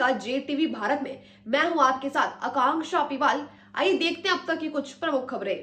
नमस्कार, JTV भारत में मैं हूं आपके साथ आकांक्षा अपिवाल। आइए देखते हैं अब तक की कुछ प्रमुख खबरें।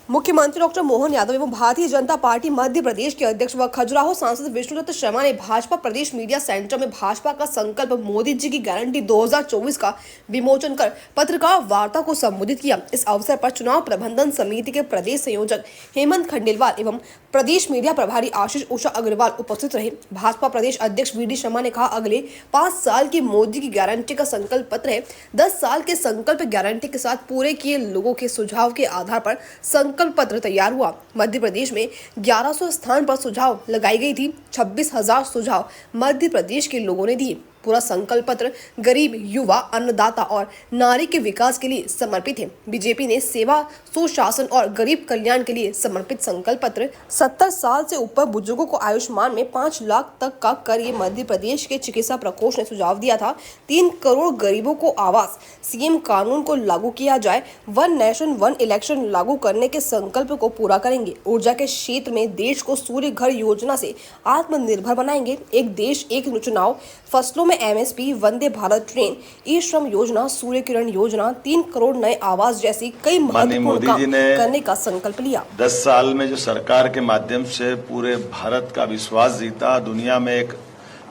मुख्यमंत्री डॉक्टर मोहन यादव एवं भारतीय जनता पार्टी मध्य प्रदेश के अध्यक्ष व खजुराहो सांसद विष्णुदत्त शर्मा ने भाजपा प्रदेश मीडिया सेंटर में भाजपा का संकल्प मोदी जी की गारंटी 2024 का विमोचन कर पत्रकार वार्ता को संबोधित किया। इस अवसर पर चुनाव प्रबंधन समिति के प्रदेश संयोजक हेमंत खंडेलवाल एवं प्रदेश मीडिया प्रभारी आशीष उषा अग्रवाल उपस्थित रहे। भाजपा प्रदेश अध्यक्ष VD शर्मा ने कहा, अगले 5 साल की मोदी की गारंटी का संकल्प पत्र है। 10 साल के संकल्प गारंटी के साथ पूरे किए लोगों के सुझाव के आधार पर संकल्प पत्र तैयार हुआ। मध्य प्रदेश में 1100 स्थान पर सुझाव लगाई गई थी। 26,000 सुझाव मध्य प्रदेश के लोगों ने दिए। पूरा संकल्प पत्र गरीब, युवा, अन्नदाता और नारी के विकास के लिए समर्पित है। बीजेपी ने सेवा, सुशासन और गरीब कल्याण के लिए समर्पित संकल्प पत्र 70 साल से ऊपर बुजुर्गों को आयुष्मान में 5 लाख तक का कर ये मध्य प्रदेश के चिकित्सा प्रकोष्ठ ने सुझाव दिया था। 3 करोड़ गरीबों को आवास, CM कानून को लागू किया जाए, 1 नेशन 1 इलेक्शन लागू करने के संकल्प को पूरा करेंगे। ऊर्जा के क्षेत्र में देश को सूर्य घर योजना से आत्मनिर्भर बनाएंगे। एक देश एक चुनाव, फसलों में MSP, वंदे भारत ट्रेन, ई-श्रम योजना, सूर्य किरण योजना, 3 करोड़ नए आवास जैसी कई महत्वपूर्ण काम करने का संकल्प लिया। 10 साल में जो सरकार के माध्यम से पूरे भारत का विश्वास जीता, दुनिया में एक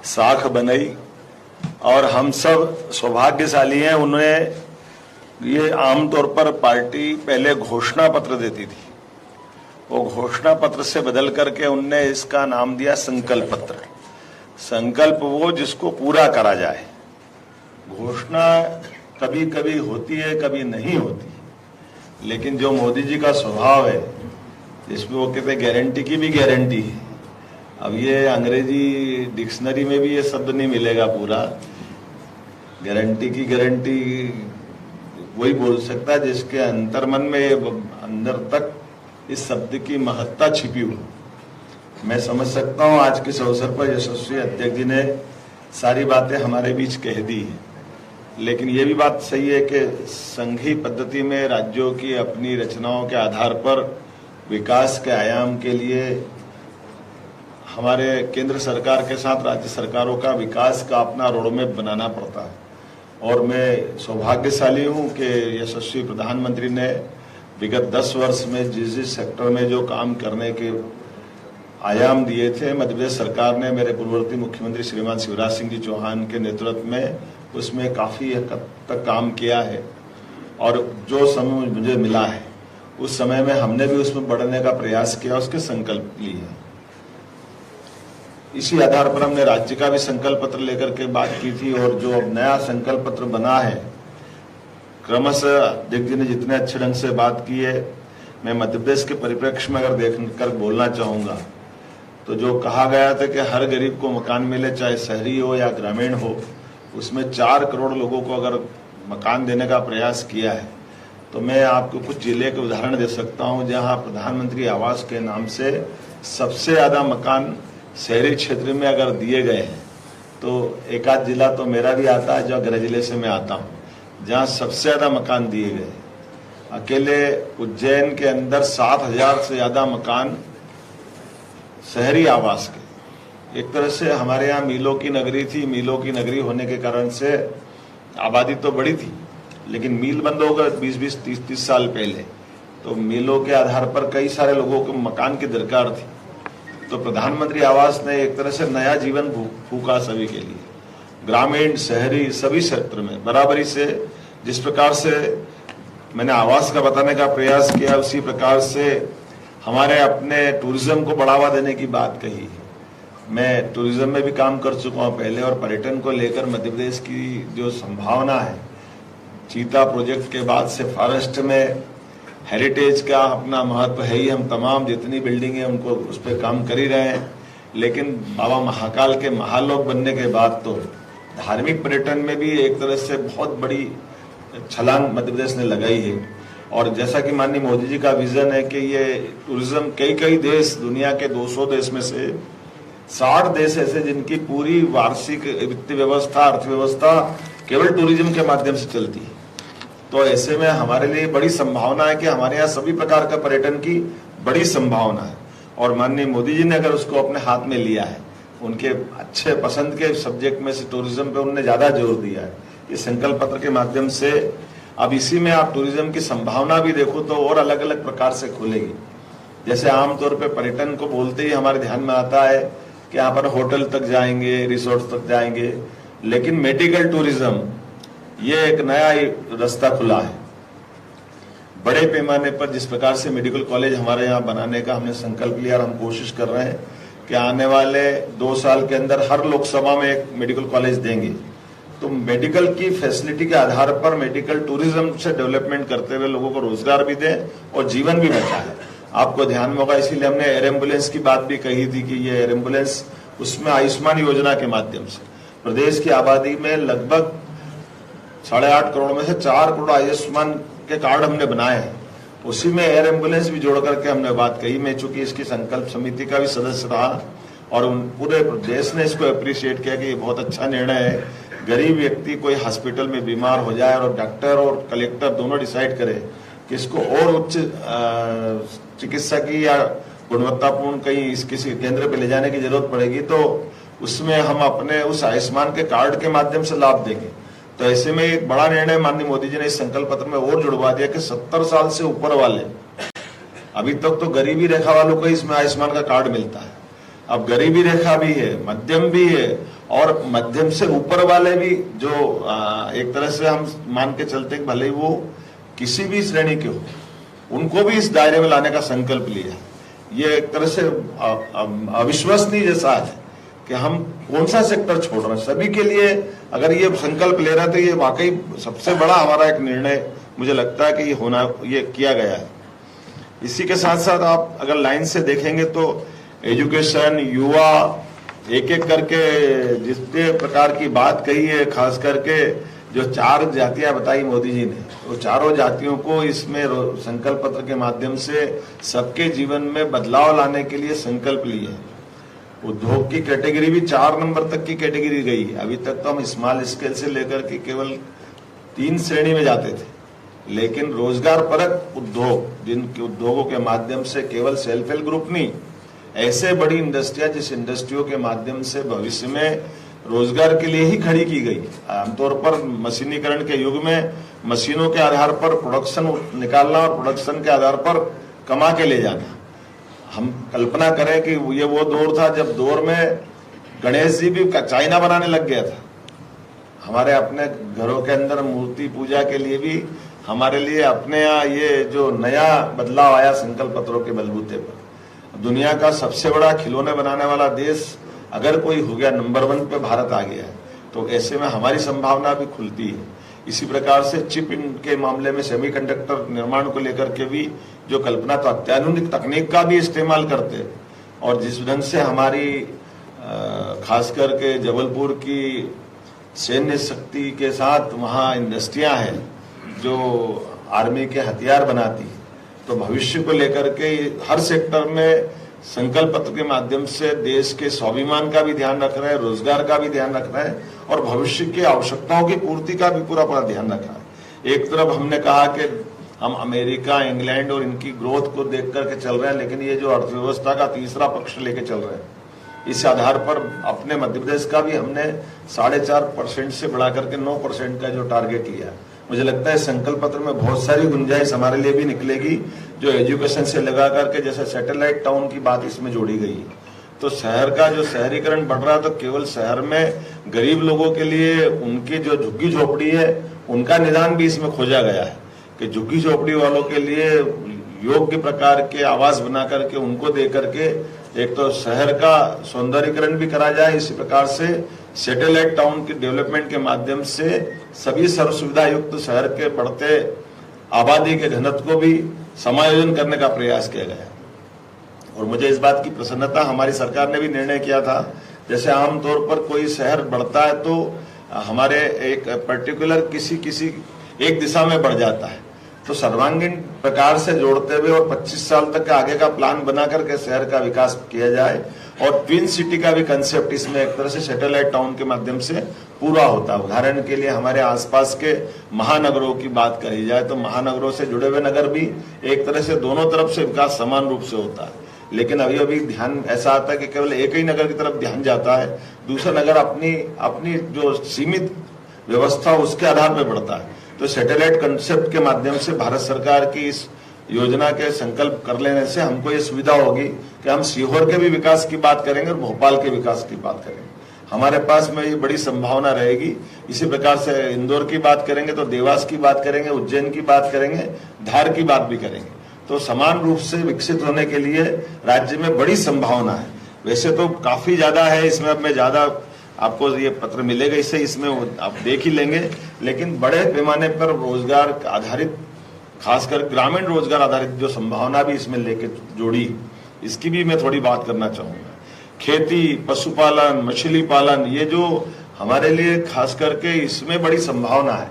साख बनाई और हम सब सौभाग्यशाली हैं। उन्हें ये आमतौर पर पार्टी पहले घोषणा पत्र देती थी, वो घोषणा पत्र से बदल करके उनने इसका नाम दिया संकल्प पत्र। संकल्प वो जिसको पूरा करा जाए। घोषणा कभी कभी होती है, कभी नहीं होती, लेकिन जो मोदी जी का स्वभाव है, जिसमें वो कहते हैं गारंटी की भी गारंटी है। अब ये अंग्रेजी डिक्शनरी में भी ये शब्द नहीं मिलेगा पूरा। गारंटी की गारंटी वही बोल सकता है जिसके अंतर्मन में, अंदर तक इस शब्द की महत्ता छिपी हुई। मैं समझ सकता हूं आज के इस अवसर पर यशस्वी अध्यक्ष जी ने सारी बातें हमारे बीच कह दी है, लेकिन ये भी बात सही है कि संघीय पद्धति में राज्यों की अपनी रचनाओं के आधार पर विकास के आयाम के लिए हमारे केंद्र सरकार के साथ राज्य सरकारों का विकास का अपना रोडमैप बनाना पड़ता है। और मैं सौभाग्यशाली हूं कि यशस्वी प्रधानमंत्री ने विगत 10 वर्ष में जिस सेक्टर में जो काम करने के आयाम दिए थे, मध्य प्रदेश सरकार ने मेरे पूर्ववर्ती मुख्यमंत्री श्रीमान शिवराज सिंह जी चौहान के नेतृत्व में उसमें काफी हद तक काम किया है। और जो समय मुझे मिला है उस समय में हमने भी उसमें बढ़ने का प्रयास किया, उसके संकल्प लिए। इसी आधार पर हमने राज्य का भी संकल्प पत्र लेकर के बात की थी। और जो अब नया संकल्प पत्र बना है, क्रमशः अध्यक्ष जी ने जितने अच्छे ढंग से बात की है, मैं मध्य प्रदेश के परिप्रेक्ष्य में अगर देखकर बोलना चाहूंगा तो जो कहा गया था कि हर गरीब को मकान मिले, चाहे शहरी हो या ग्रामीण हो, उसमें 4 करोड़ लोगों को अगर मकान देने का प्रयास किया है, तो मैं आपको कुछ जिले के उदाहरण दे सकता हूं जहां प्रधानमंत्री आवास के नाम से सबसे ज्यादा मकान शहरी क्षेत्र में अगर दिए गए हैं। तो एक आध जिला तो मेरा भी आता है, जो गृह जिले से मैं आता हूं, जहां सबसे ज्यादा मकान दिए गए। अकेले उज्जैन के अंदर 7,000 से ज्यादा मकान शहरी आवास के। एक तरह से हमारे यहाँ मीलों की नगरी थी। मीलों की नगरी होने के कारण से आबादी तो बड़ी थी, लेकिन मील बंद हो गए 20-20, 30-30 साल पहले। तो मीलों के आधार पर कई सारे लोगों को मकान की दरकार थी। तो प्रधानमंत्री आवास ने एक तरह से नया जीवन फूका सभी के लिए, ग्रामीण शहरी सभी क्षेत्र में बराबरी से। जिस प्रकार से मैंने आवास का बताने का प्रयास किया, उसी प्रकार से हमारे अपने टूरिज्म को बढ़ावा देने की बात कही। मैं टूरिज्म में भी काम कर चुका हूं पहले, और पर्यटन को लेकर मध्य प्रदेश की जो संभावना है, चीता प्रोजेक्ट के बाद से फॉरेस्ट में हेरिटेज का अपना महत्व है ही। हम तमाम जितनी बिल्डिंग है उनको उस पर काम कर ही रहे हैं, लेकिन बाबा महाकाल के महालोक बनने के बाद तो धार्मिक पर्यटन में भी एक तरह से बहुत बड़ी छलांग मध्य प्रदेश ने लगाई है। और जैसा कि माननीय मोदी जी का विजन है कि ये टूरिज्म कई देश, दुनिया के 200 देश में से 60 देश ऐसे जिनकी पूरी वार्षिक वित्तीय व्यवस्था, अर्थव्यवस्था केवल टूरिज्म के माध्यम से चलती है। तो ऐसे में हमारे लिए बड़ी संभावना है कि हमारे यहाँ सभी प्रकार का पर्यटन की बड़ी संभावना है। और माननीय मोदी जी ने अगर उसको अपने हाथ में लिया है उनके अच्छे पसंद के सब्जेक्ट में से टूरिज्म पे उन्होंने ज्यादा जोर दिया है। ये संकल्प पत्र के माध्यम से अब इसी में आप टूरिज्म की संभावना भी देखो तो और अलग अलग प्रकार से खुलेगी। जैसे आमतौर पे पर्यटन को बोलते ही हमारे ध्यान में आता है कि यहाँ पर होटल तक जाएंगे, रिसोर्ट तक जाएंगे, लेकिन मेडिकल टूरिज्म ये एक नया रास्ता खुला है। बड़े पैमाने पर जिस प्रकार से मेडिकल कॉलेज हमारे यहाँ बनाने का हमने संकल्प लिया और हम कोशिश कर रहे हैं कि आने वाले 2 साल के अंदर हर लोकसभा में एक मेडिकल कॉलेज देंगे, तो मेडिकल की फैसिलिटी के आधार पर मेडिकल टूरिज्म से डेवलपमेंट करते हुए लोगों को रोजगार भी दें और जीवन भी बचाए। आपको ध्यान में होगा, इसीलिए हमने एयर एम्बुलेंस की बात भी कही थी कि ये एयर एम्बुलेंस उसमें आयुष्मान योजना के माध्यम से प्रदेश की आबादी में लगभग 8.5 करोड़ में से 4 करोड़ आयुष्मान के कार्ड हमने बनाए हैं। उसी में एयर एम्बुलेंस भी जोड़ करके हमने बात कही। मैं चूंकि इसकी संकल्प समिति का भी सदस्य रहा और पूरे देश ने इसको अप्रिशिएट किया कि ये बहुत अच्छा निर्णय है। गरीब व्यक्ति कोई हॉस्पिटल में बीमार हो जाए और डॉक्टर और कलेक्टर दोनों डिसाइड करे कि इसको और उच्च चिकित्सा की या गुणवत्तापूर्ण कहीं इस किसी केंद्र पे ले जाने की जरूरत पड़ेगी, तो उसमें हम अपने उस आयुष्मान के कार्ड के माध्यम से लाभ देंगे। तो ऐसे में एक बड़ा निर्णय माननीय मोदी जी ने इस संकल्प पत्र में और जुड़वा दिया कि 70 साल से ऊपर वाले, अभी तक तो गरीबी रेखा वालों को इसमें आयुष्मान का कार्ड मिलता है, अब गरीबी रेखा भी है, मध्यम भी है और मध्यम से ऊपर वाले भी, जो एक तरह से हम मान के चलते हैं भले ही वो किसी भी श्रेणी के हो, उनको भी इस दायरे में लाने का संकल्प लिया। ये एक तरह से अविश्वसनीय जैसा है कि हम कौन सा सेक्टर छोड़ रहे हैं। सभी के लिए अगर ये संकल्प ले रहे हैं तो ये वाकई सबसे बड़ा हमारा एक निर्णय मुझे लगता है कि ये किया गया है। इसी के साथ साथ आप अगर लाइन से देखेंगे तो एजुकेशन, युवा, एक एक करके जितने प्रकार की बात कही है, खास करके जो 4 जातियां बताई मोदी जी ने, वो चारों जातियों को इसमें संकल्प पत्र के माध्यम से सबके जीवन में बदलाव लाने के लिए संकल्प लिए है। उद्योग की कैटेगरी भी 4 नंबर तक की कैटेगरी गई है। अभी तक तो हम स्मॉल स्केल से लेकर के केवल 3 श्रेणी में जाते थे, लेकिन रोजगार परक उद्योग, जिनके उद्योगों के माध्यम से केवल सेल्फ हेल्प ग्रुप नहीं, ऐसे बड़ी इंडस्ट्रियां जिस इंडस्ट्रियों के माध्यम से भविष्य में रोजगार के लिए ही खड़ी की गई। आमतौर पर मशीनीकरण के युग में मशीनों के आधार पर प्रोडक्शन निकालना और प्रोडक्शन के आधार पर कमा के ले जाना। हम कल्पना करें कि ये वो दौर था जब दौर में गणेश जी भी चाइना बनाने लग गया था। हमारे अपने घरों के अंदर मूर्ति पूजा के लिए भी हमारे लिए अपने यहाँ ये जो नया बदलाव आया संकल्प पत्रों के बलबूते पर, दुनिया का सबसे बड़ा खिलौने बनाने वाला देश अगर कोई हो गया, नंबर 1 पे भारत आ गया है, तो ऐसे में हमारी संभावना भी खुलती है। इसी प्रकार से चिप के मामले में सेमीकंडक्टर निर्माण को लेकर के भी जो कल्पना, तो अत्याधुनिक तकनीक का भी इस्तेमाल करते और जिस ढंग से हमारी खास करके जबलपुर की सैन्य शक्ति के साथ वहाँ इंडस्ट्रियां हैं जो आर्मी के हथियार बनाती, तो भविष्य को लेकर के हर सेक्टर में संकल्प पत्र के माध्यम से देश के स्वाभिमान का भी ध्यान रख रहे हैं, रोजगार का भी ध्यान रख रहे हैं और भविष्य की आवश्यकताओं की पूर्ति का भी पूरा ध्यान रखा है। एक तरफ हमने कहा कि हम अमेरिका, इंग्लैंड और इनकी ग्रोथ को देख करके चल रहे हैं, लेकिन ये जो अर्थव्यवस्था का तीसरा पक्ष लेके चल रहे हैं, इस आधार पर अपने मध्य प्रदेश का भी हमने 4.5% से बढ़ा करके 9% का जो टारगेट लिया। मुझे लगता है संकल्प पत्र में बहुत सारी गुंजाइश हमारे लिए भी निकलेगी, जो एजुकेशन से लगा करके जैसे सैटेलाइट टाउन की बात इसमें जोड़ी गई है। तो शहर का जो शहरीकरण बढ़ रहा है, तो केवल शहर में गरीब लोगों के लिए उनकी जो झुग्गी झोपड़ी है उनका निदान भी इसमें खोजा गया है कि झुग्गी झोपड़ी वालों के लिए योग्य प्रकार के आवास बना करके उनको दे करके एक तो शहर का सौंदर्यीकरण भी करा जाए, इसी प्रकार से सैटेलाइट टाउन के डेवलपमेंट के माध्यम से सभी सर्व सुविधा युक्त शहर के बढ़ते आबादी के घनत्व को भी समायोजन करने का प्रयास किया गया। और मुझे इस बात की प्रसन्नता, हमारी सरकार ने भी निर्णय किया था, जैसे आमतौर पर कोई शहर बढ़ता है तो हमारे एक पर्टिकुलर किसी एक दिशा में बढ़ जाता है, तो सर्वांगीण प्रकार से जोड़ते हुए और 25 साल तक का आगे का प्लान बना करके शहर का विकास किया जाए। और ट्विन सिटी का भी कंसेप्ट इसमें एक तरह से सैटेलाइट टाउन के माध्यम से पूरा होता है। उदाहरण के लिए हमारे आसपास के महानगरों की बात करी जाए तो महानगरों से जुड़े हुए नगर भी एक तरह से दोनों तरफ से विकास समान रूप से होता है, लेकिन अभी अभी ध्यान ऐसा आता है कि केवल एक ही नगर की तरफ ध्यान जाता है, दूसरा नगर अपनी जो सीमित व्यवस्था उसके आधार पर बढ़ता है। तो सैटेलाइट कंसेप्ट के माध्यम से भारत सरकार की इस योजना के संकल्प कर लेने से हमको ये सुविधा होगी कि हम सीहोर के भी विकास की बात करेंगे और भोपाल के विकास की बात करेंगे। हमारे पास में ये बड़ी संभावना रहेगी। इसी प्रकार से इंदौर की बात करेंगे तो देवास की बात करेंगे, उज्जैन की बात करेंगे, धार की बात भी करेंगे। तो समान रूप से विकसित होने के लिए राज्य में बड़ी संभावना है। वैसे तो काफी ज्यादा है, इसमें अब मैं ज्यादा आपको ये पत्र मिलेगा, इससे इसमें आप देख ही लेंगे, लेकिन बड़े पैमाने पर रोजगार आधारित, खासकर ग्रामीण रोजगार आधारित जो संभावना भी इसमें लेके जोड़ी, इसकी भी मैं थोड़ी बात करना चाहूंगा। खेती, पशुपालन, मछली पालन, ये जो हमारे लिए खास करके इसमें बड़ी संभावना है।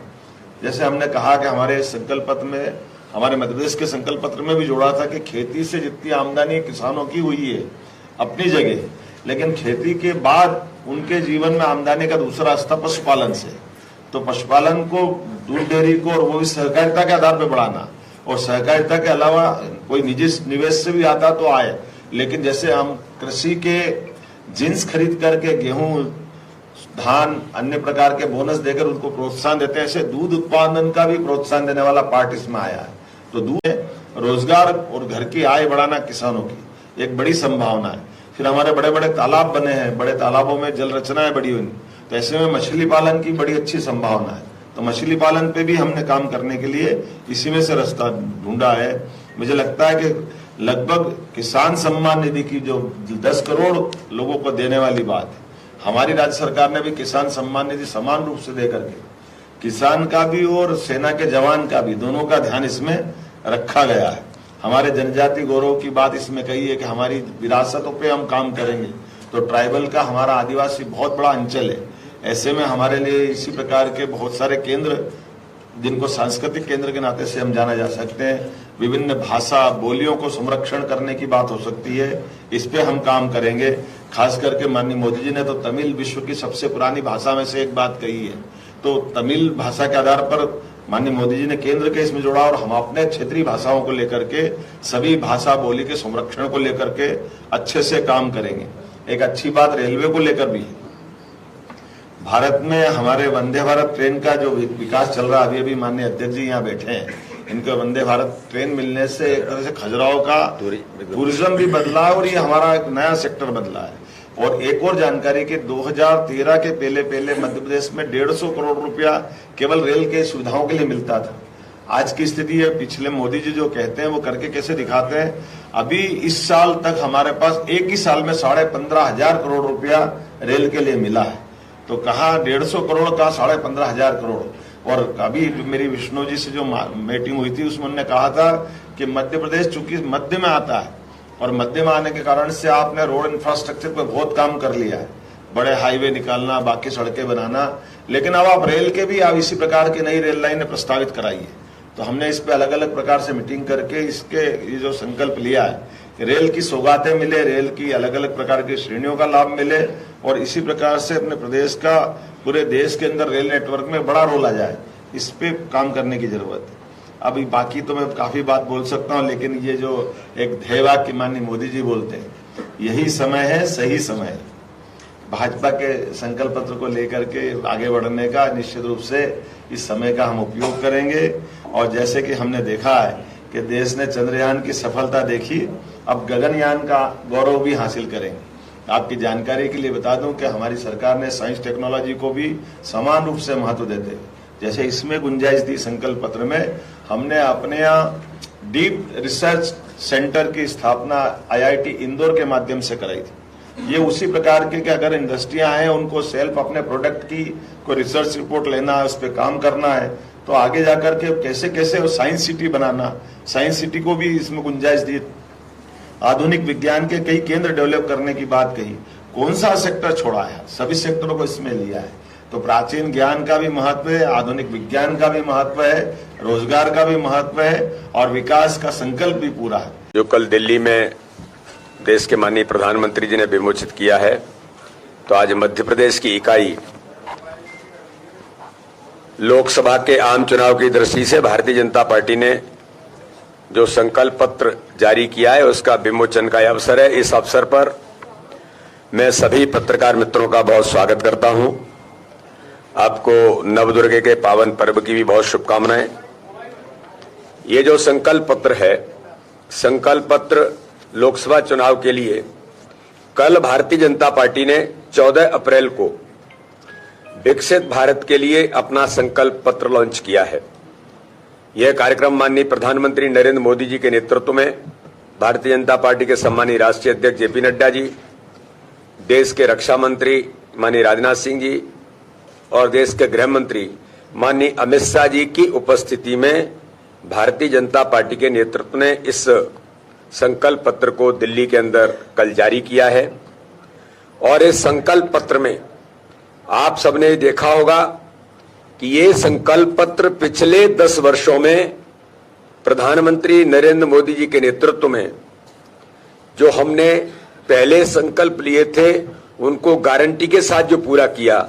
जैसे हमने कहा कि हमारे संकल्प पत्र में, हमारे मध्य प्रदेश के संकल्प पत्र में भी जोड़ा था कि खेती से जितनी आमदनी किसानों की हुई है अपनी जगह, लेकिन खेती के बाद उनके जीवन में आमदनी का दूसरा रास्ता पशुपालन से। तो पशुपालन को, दूध डेयरी को, और वो भी सहकारिता के आधार पर बढ़ाना, और सहकारिता के अलावा कोई निजी निवेश से भी आता तो आए, लेकिन जैसे हम कृषि के जिन्स खरीद करके गेहूं, धान, अन्य प्रकार के बोनस देकर उनको प्रोत्साहन देते हैं, ऐसे दूध उत्पादन का भी प्रोत्साहन देने वाला पार्ट इसमें आया है। तो दूध, रोजगार और घर की आय बढ़ाना किसानों की एक बड़ी संभावना है। फिर हमारे बड़े बड़े तालाब बने हैं, बड़े तालाबों में जल रचनाएं बड़ी हुई, तो ऐसे में मछली पालन की बड़ी अच्छी संभावना है। तो मछली पालन पे भी हमने काम करने के लिए इसी में से रास्ता ढूंढा है। मुझे लगता है कि लगभग किसान सम्मान निधि की जो 10 करोड़ लोगों को देने वाली बात है, हमारी राज्य सरकार ने भी किसान सम्मान निधि समान रूप से दे करके किसान का भी और सेना के जवान का भी, दोनों का ध्यान इसमें रखा गया है। हमारे जनजाति गौरव की बात इसमें कही है कि हमारी विरासतों पे हम काम करेंगे। तो ट्राइबल का हमारा आदिवासी बहुत बड़ा अंचल है, ऐसे में हमारे लिए इसी प्रकार के बहुत सारे केंद्र, जिनको सांस्कृतिक केंद्र के नाते से हम जाना जा सकते हैं, विभिन्न भाषा बोलियों को संरक्षण करने की बात हो सकती है, इस पे हम काम करेंगे। खास करके माननीय मोदी जी ने तो तमिल विश्व की सबसे पुरानी भाषा में से एक बात कही है, तो तमिल भाषा के आधार पर माननीय मोदी जी ने केंद्र के इसमें जोड़ा, और हम अपने क्षेत्रीय भाषाओं को लेकर के, सभी भाषा बोली के संरक्षण को लेकर के अच्छे से काम करेंगे। एक अच्छी बात रेलवे को लेकर भी है। भारत में हमारे वंदे भारत ट्रेन का जो विकास चल रहा है, अभी माननीय अध्यक्ष जी यहाँ बैठे हैं, इनके वंदे भारत ट्रेन मिलने से एक तरह से खजुराहो का टूरिज्म भी बदला है और ये हमारा एक नया सेक्टर बदला है। और एक और जानकारी कि 2013 के पहले मध्य प्रदेश में 150 करोड़ रुपया केवल रेल के सुविधाओं के लिए मिलता था। आज की स्थिति है, पिछले मोदी जी जो कहते हैं वो करके कैसे दिखाते हैं। अभी इस साल तक हमारे पास एक ही साल में 15,500 करोड़ रुपया रेल के लिए मिला है। तो कहा 150 करोड़ का 15,500 करोड़। और अभी मेरी विष्णु जी से जो मीटिंग हुई थी उसमें उन्होंने कहा था कि मध्य प्रदेश चूंकि मध्य में आता है और मध्य में आने के कारण से आपने रोड इंफ्रास्ट्रक्चर पर बहुत काम कर लिया है, बड़े हाईवे निकालना, बाकी सड़कें बनाना, लेकिन अब आप रेल के भी आप इसी प्रकार की नई रेल लाइन प्रस्तावित कराइए। तो हमने इस पे अलग अलग प्रकार से मीटिंग करके इसके ये जो संकल्प लिया है, रेल की सौगातें मिले, रेल की अलग अलग प्रकार की श्रेणियों का लाभ मिले, और इसी प्रकार से अपने प्रदेश का पूरे देश के अंदर रेल नेटवर्क में बड़ा रोल आ जाए, इस पे काम करने की जरूरत है। अभी बाकी तो मैं काफी बात बोल सकता हूँ, लेकिन ये जो एक ध्येय वाक्य माननीय मोदी जी बोलते हैं, यही समय है, सही समय है भाजपा के संकल्प पत्र को लेकर के आगे बढ़ने का। निश्चित रूप से इस समय का हम उपयोग करेंगे। और जैसे कि हमने देखा है कि देश ने चंद्रयान की सफलता देखी, अब गगनयान का गौरव भी हासिल करेंगे। आपकी जानकारी के लिए बता दूं कि हमारी सरकार ने साइंस टेक्नोलॉजी को भी समान रूप से महत्व देते हैं। जैसे इसमें गुंजाइश दी संकल्प पत्र में, हमने अपने यहाँ डीप रिसर्च सेंटर की स्थापना IIT इंदौर के माध्यम से कराई थी। ये उसी प्रकार के कि अगर इंडस्ट्रियां हैं, उनको सेल्फ अपने प्रोडक्ट की कोई रिसर्च रिपोर्ट लेना है, उस पर काम करना है, तो आगे जाकर के कैसे कैसे साइंस सिटी बनाना, साइंस सिटी को भी इसमें गुंजाइश दी। आधुनिक विज्ञान के कई केंद्र डेवलप करने की बात कही। कौन सा सेक्टर छोड़ा है? सभी सेक्टरों को इसमें लिया है। तो प्राचीन ज्ञान का भी महत्व है, आधुनिक विज्ञान का भी महत्व है, रोजगार का भी महत्व है, और विकास का संकल्प भी पूरा है। जो कल दिल्ली में देश के माननीय प्रधानमंत्री जी ने विमोचित किया है, तो आज मध्य प्रदेश की इकाई लोकसभा के आम चुनाव की दृष्टि से भारतीय जनता पार्टी ने जो संकल्प पत्र जारी किया है उसका विमोचन का अवसर है। इस अवसर पर मैं सभी पत्रकार मित्रों का बहुत स्वागत करता हूं। आपको नवदुर्गे के पावन पर्व की भी बहुत शुभकामनाएं। ये जो संकल्प पत्र है, संकल्प पत्र लोकसभा चुनाव के लिए कल भारतीय जनता पार्टी ने 14 अप्रैल को विकसित भारत के लिए अपना संकल्प पत्र लॉन्च किया है। यह कार्यक्रम माननीय प्रधानमंत्री नरेंद्र मोदी जी के नेतृत्व में भारतीय जनता पार्टी के सम्मानीय राष्ट्रीय अध्यक्ष जेपी नड्डा जी, देश के रक्षा मंत्री माननीय राजनाथ सिंह जी और देश के गृह मंत्री माननीय अमित शाह जी की उपस्थिति में भारतीय जनता पार्टी के नेतृत्व ने इस संकल्प पत्र को दिल्ली के अंदर कल जारी किया है। और इस संकल्प पत्र में आप सबने देखा होगा कि ये संकल्प पत्र पिछले 10 वर्षों में प्रधानमंत्री नरेंद्र मोदी जी के नेतृत्व में जो हमने पहले संकल्प लिए थे उनको गारंटी के साथ जो पूरा किया,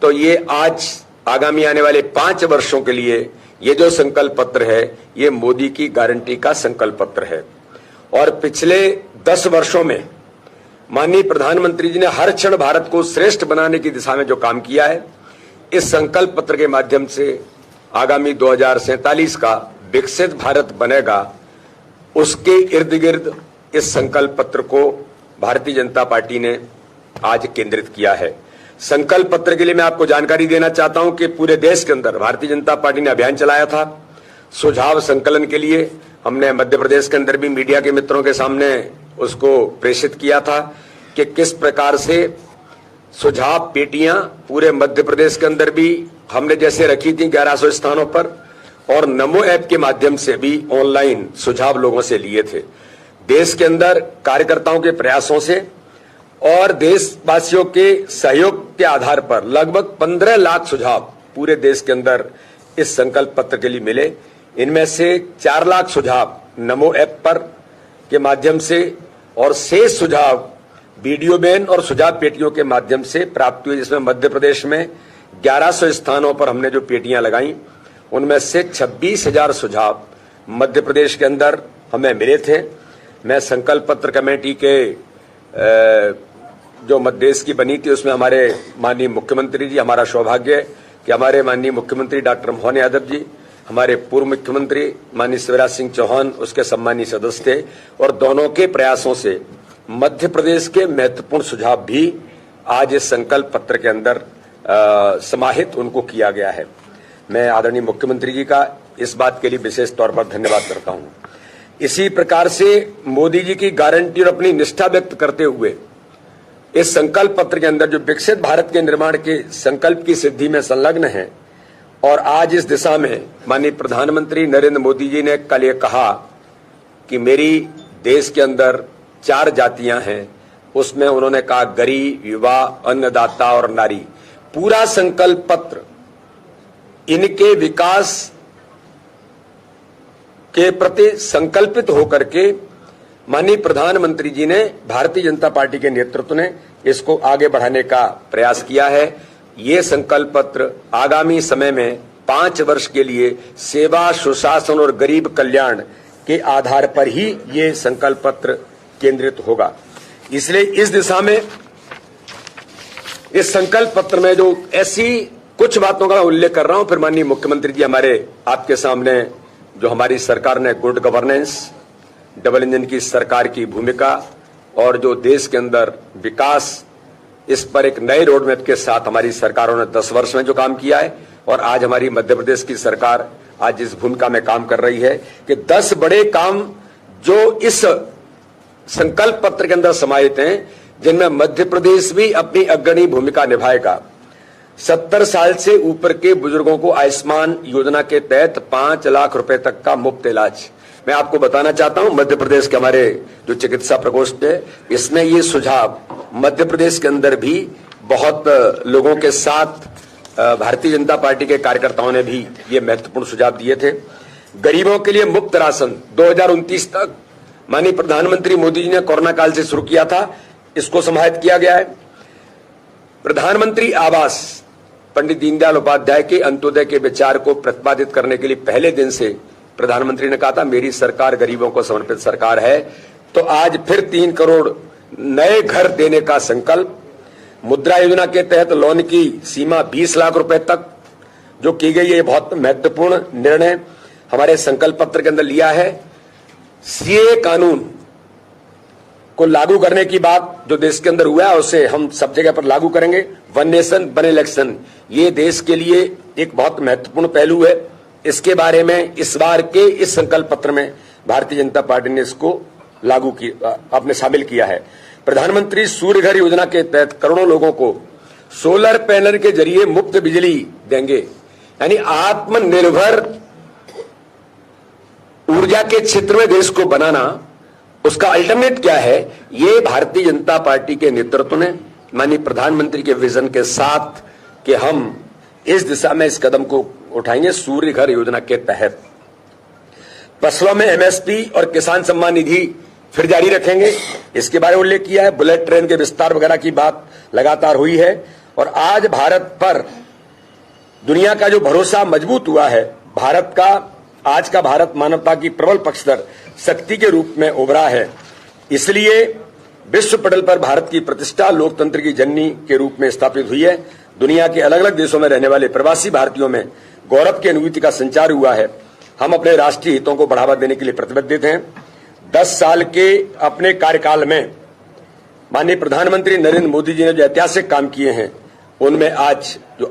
तो ये आज आगामी आने वाले 5 वर्षों के लिए ये जो संकल्प पत्र है ये मोदी की गारंटी का संकल्प पत्र है। और पिछले 10 वर्षों में माननीय प्रधानमंत्री जी ने हर क्षण भारत को श्रेष्ठ बनाने की दिशा में जो काम किया है, इस संकल्प पत्र के माध्यम से आगामी 2047 का विकसित भारत बनेगा, उसके इर्द गिर्द इस संकल्प पत्र को भारतीय जनता पार्टी ने आज केंद्रित किया है। संकल्प पत्र के लिए मैं आपको जानकारी देना चाहता हूं कि पूरे देश के अंदर भारतीय जनता पार्टी ने अभियान चलाया था सुझाव संकलन के लिए। हमने मध्य प्रदेश के अंदर भी मीडिया के मित्रों के सामने उसको प्रेषित किया था कि किस प्रकार से सुझाव पेटियां पूरे मध्य प्रदेश के अंदर भी हमने जैसे रखी थी 1100 स्थानों पर, और नमो ऐप के माध्यम से भी ऑनलाइन सुझाव लोगों से लिए थे। देश के अंदर कार्यकर्ताओं के प्रयासों से और देशवासियों के सहयोग के आधार पर लगभग 15 लाख सुझाव पूरे देश के अंदर इस संकल्प पत्र के लिए मिले। इनमें से 4 लाख सुझाव नमो ऐप पर के माध्यम से और शेष सुझाव वीडियो बैन और सुझाव पेटियों के माध्यम से प्राप्त हुए, जिसमें मध्य प्रदेश में 1100 स्थानों पर हमने जो पेटियां लगाई उनमें से 26,000 सुझाव मध्य प्रदेश के अंदर हमें मिले थे। मैं संकल्प पत्र कमेटी के जो मध्य देश की बनी थी उसमें हमारे माननीय मुख्यमंत्री जी, हमारा सौभाग्य है कि हमारे माननीय मुख्यमंत्री डॉक्टर मोहन यादव जी, हमारे पूर्व मुख्यमंत्री माननीय शिवराज सिंह चौहान उसके सम्मानीय सदस्य थे, और दोनों के प्रयासों से मध्य प्रदेश के महत्वपूर्ण सुझाव भी आज इस संकल्प पत्र के अंदर समाहित उनको किया गया है। मैं आदरणीय मुख्यमंत्री जी का इस बात के लिए विशेष तौर पर धन्यवाद करता हूं। इसी प्रकार से मोदी जी की गारंटी और अपनी निष्ठा व्यक्त करते हुए इस संकल्प पत्र के अंदर जो विकसित भारत के निर्माण के संकल्प की सिद्धि में संलग्न है, और आज इस दिशा में माननीय प्रधानमंत्री नरेंद्र मोदी जी ने कल ये कहा कि मेरी देश के अंदर 4 जातियां हैं, उसमें उन्होंने कहा गरीब, युवा, अन्नदाता और नारी। पूरा संकल्प पत्र इनके विकास के प्रति संकल्पित होकर के माननीय प्रधानमंत्री जी ने, भारतीय जनता पार्टी के नेतृत्व ने इसको आगे बढ़ाने का प्रयास किया है। ये संकल्प पत्र आगामी समय में 5 वर्ष के लिए सेवा, सुशासन और गरीब कल्याण के आधार पर ही ये संकल्प पत्र केंद्रित होगा। इसलिए इस दिशा में इस संकल्प पत्र में जो ऐसी कुछ बातों का उल्लेख कर रहा हूं, फिर माननीय मुख्यमंत्री जी हमारे आपके सामने जो हमारी सरकार ने गुड गवर्नेंस, डबल इंजन की सरकार की भूमिका और जो देश के अंदर विकास, इस पर एक नए रोडमैप के साथ हमारी सरकारों ने 10 वर्ष में जो काम किया है, और आज हमारी मध्य प्रदेश की सरकार आज इस भूमिका में काम कर रही है कि 10 बड़े काम जो इस संकल्प पत्र के अंदर समाहित हैं, जिनमें मध्य प्रदेश भी अपनी अग्रणी भूमिका निभाएगा। 70 साल से ऊपर के बुजुर्गों को आयुष्मान योजना के तहत 5 लाख रुपए तक का मुफ्त इलाज। मैं आपको बताना चाहता हूं, मध्य प्रदेश के हमारे जो चिकित्सा प्रकोष्ठ है, इसमें ये सुझाव मध्य प्रदेश के अंदर भी बहुत लोगों के साथ भारतीय जनता पार्टी के कार्यकर्ताओं ने भी ये महत्वपूर्ण सुझाव दिए थे। गरीबों के लिए मुफ्त राशन 2029 तक माननीय प्रधानमंत्री मोदी जी ने कोरोना काल से शुरू किया था, इसको समाहित किया गया है। प्रधानमंत्री आवास, पंडित दीनदयाल उपाध्याय के अंत्योदय के विचार को प्रतिपादित करने के लिए पहले दिन से प्रधानमंत्री ने कहा था मेरी सरकार गरीबों को समर्पित सरकार है, तो आज फिर 3 करोड़ नए घर देने का संकल्प, मुद्रा योजना के तहत लोन की सीमा 20 लाख रुपए तक जो की गई है, बहुत महत्वपूर्ण निर्णय हमारे संकल्प पत्र के अंदर लिया है। सीए कानून को लागू करने की बात जो देश के अंदर हुआ है उसे हम सब जगह पर लागू करेंगे। वन नेशन वन इलेक्शन, ये देश के लिए एक बहुत महत्वपूर्ण पहलू है। इसके बारे में इस बार के इस संकल्प पत्र में भारतीय जनता पार्टी ने इसको लागू किया, आपने शामिल किया है। प्रधानमंत्री सूर्य घर योजना के तहत करोड़ों लोगों को सोलर पैनल के जरिए मुफ्त बिजली देंगे, यानी आत्मनिर्भर ऊर्जा के क्षेत्र में देश को बनाना। उसका अल्टरनेट क्या है, ये भारतीय जनता पार्टी के नेतृत्व ने माननीय प्रधानमंत्री के विजन के साथ कि हम इस दिशा में इस कदम को उठाएंगे। सूर्य घर योजना के तहत फसलों में एमएसपी और किसान सम्मान निधि फिर जारी रखेंगे, इसके बारे में उल्लेख किया है। बुलेट ट्रेन के विस्तार वगैरह की बात लगातार हुई है और आज भारत पर दुनिया का जो भरोसा मजबूत हुआ है, भारत का आज का भारत मानवता की प्रबल पक्षधर शक्ति के रूप में उभरा है। इसलिए विश्व पटल पर भारत की प्रतिष्ठा लोकतंत्र की जननी के रूप में स्थापित हुई है। दुनिया के अलग अलग देशों में रहने वाले प्रवासी भारतीयों में गौरव की अनुभूति का संचार हुआ है। हम अपने राष्ट्रीय हितों को बढ़ावा देने के लिए प्रतिबद्ध हैं। 10 साल के अपने कार्यकाल में माननीय प्रधानमंत्री नरेंद्र मोदी जी ने जो ऐतिहासिक काम किए हैं, उनमें आज जो